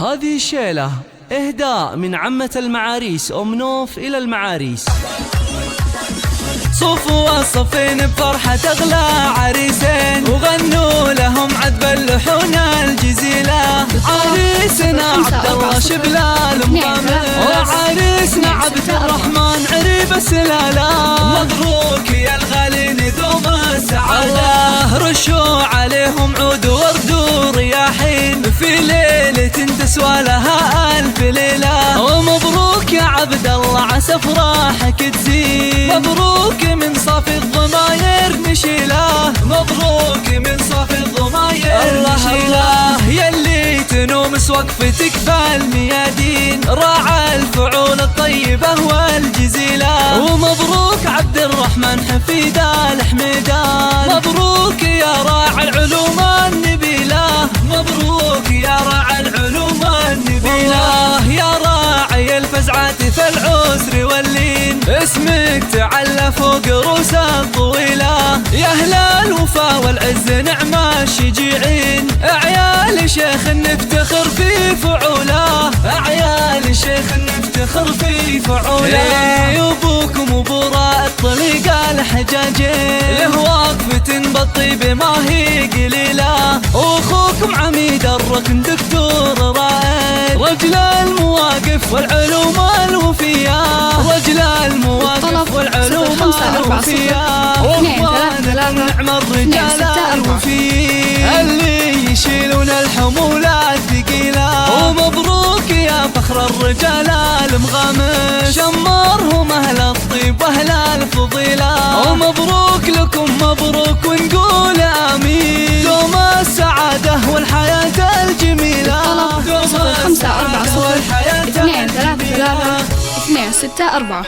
هذه الشيلة إهداء من عمة المعاريس أم نوف إلى المعاريس. صفوا الصفين بفرحة أغلى عريسين، وغنوا لهم عذب اللحون الجزيلة. عريسنا عبد الله شبلال مغامر، وعريسنا عبد الرحمن عريب السلالة. مبروك يا الغالين دوم السعادة، رشوا عليهم عود ورد ورياحين، في ليلة تسوى لها ألف ليلة. ومبروك يا عبد الله عسى افراحك تزيد، مبروك من صافي الضماير نشيله، مبروك من صافي الضماير نشيله. يلي تنومس وقفتك فالميادين، راعى الفعول الطيبة والجزيلة. ومبروك عبد الرحمن حفيد الحميدان، مبروك يا راعى العلوم النبيلة، مبروك يا راعى العلوم النبيلة. يا راعي الفزعات في العسر واللين، اسمك تعلى فوق رؤوس الطويلة. يا أهل الوفا والعز نعم الشجيعين، أعيال شيخ نفتخر في فعوله، أعيال شيخ نفتخر في فعوله. أبوكم أبو رائد طليق الحجاجين، له وقفة بالطيب ما هي قليلة. وأخوكم عميد الركن دكتور رائد، رجل المواقف والعلوم الوفية، رجل المواقف والعلوم الوفية. واخوانكم نعم الرجال الوفيين، اللي يشيلون الحمولة الثقيلة. ومبروك يا فخر الرجال المغامر، شمرهم أهل الطيب وأهل الفضيلة. ومبروك لكم مبروك ونقول آمين، دوم السعادة والحياة الجميلة. دوم 5 4 0 2 3 3 2 6 4.